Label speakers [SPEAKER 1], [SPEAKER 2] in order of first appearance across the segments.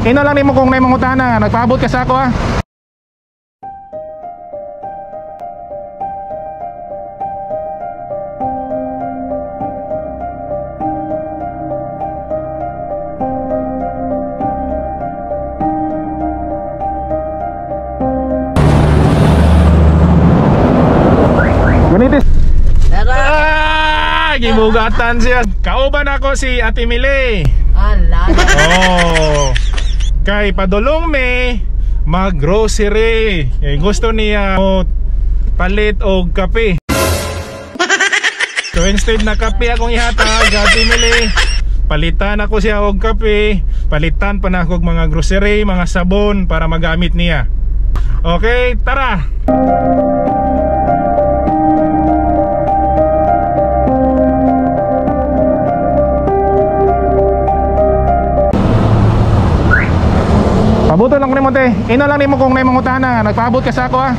[SPEAKER 1] Ina lang nimo kung may mangutana, nagpaabot ka sa ako ha. Ganitis. Gibugatan siya. Kauban ako si Ate Mile.
[SPEAKER 2] Ala.
[SPEAKER 1] Oh. Kay padulong me mag-grocery. Gusto niya palit og kape. So instead na kape akong ihatag, Ate Mile, palitan ako siya og kape. Palitan pa na ako og mga grocery, mga sabon para magamit niya. Okay, tara. Pabuto lang ko ni Monte. Ina lang nimo kung may mangutana, nagpaabot ka sa ako ha.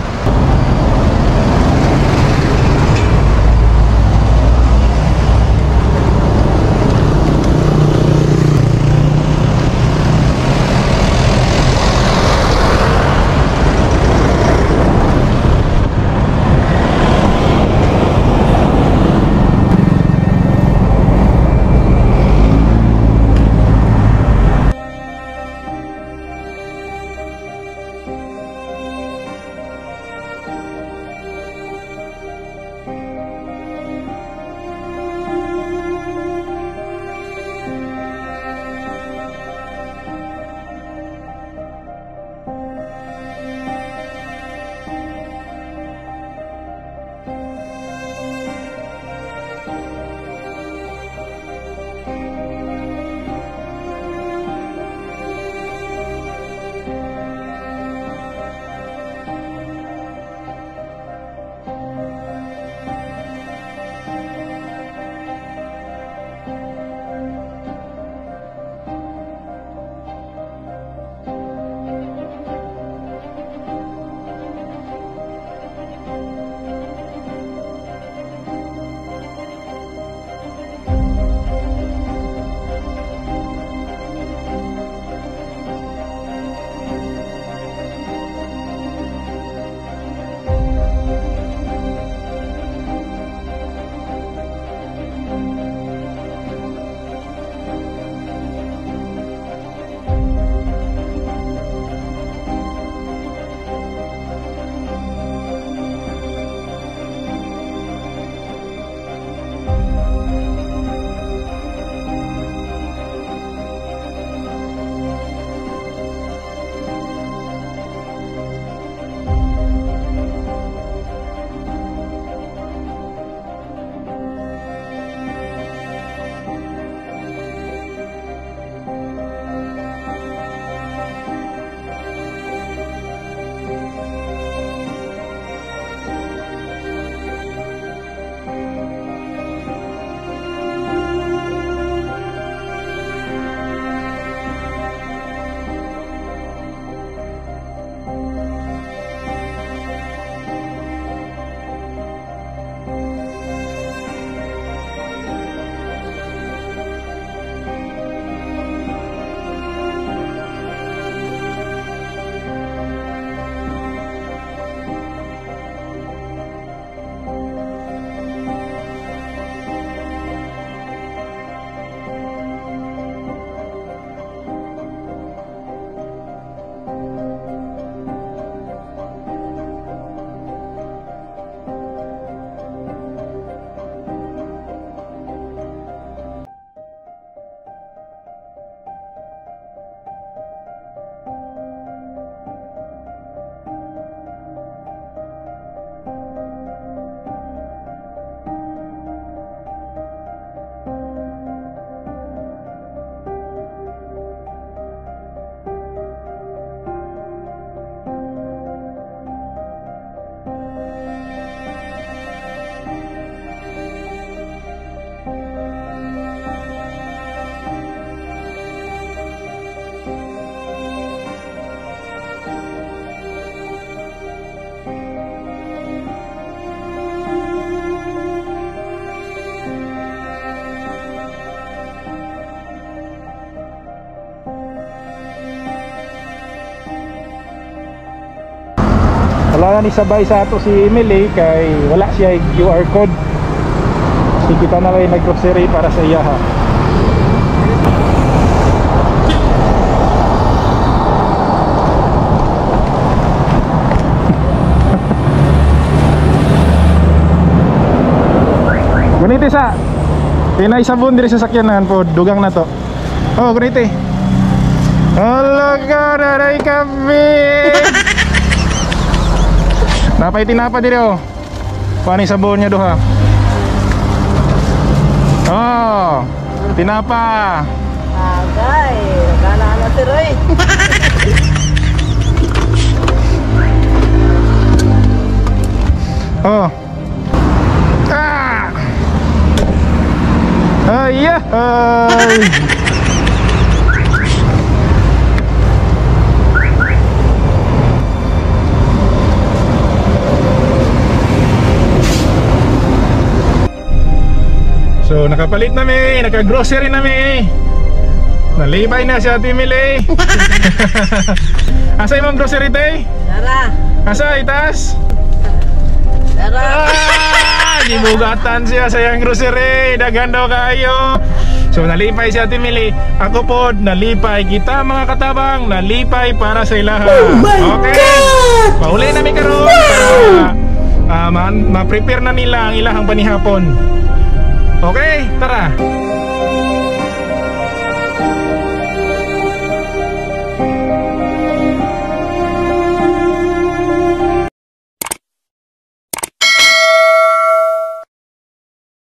[SPEAKER 1] wala na ni sabay sa ato si Emily kay wala siya QR code. Si kita na lang nag-grocery para sa iya ha. Guniti sa pinay sabon diri sa sakyanan po, dugang na to. Oh, guniti. Alaga daray kami. Napay tinapa diri oh. Pani sabon niya doha. Oh, tinapa.
[SPEAKER 2] Agay, nagana na tiroy.
[SPEAKER 1] Oh. Ay. So nakapalit na mi, naka-grocery na mi. Nalibay na si Ate Emily. Asa imong grocery day?
[SPEAKER 2] Dara.
[SPEAKER 1] Asa itas?
[SPEAKER 2] Dara.
[SPEAKER 1] Gibugatan siya sa iyang grocery. Daghan daw kayo. So nalipay si Ate Emily. Ako po nalipay. Kita mga katabang nalipay para sa ilaha. Oh my God! Pauli na mi karon para ma-prepare na nila ang ilahang panihapon. Okay, tara.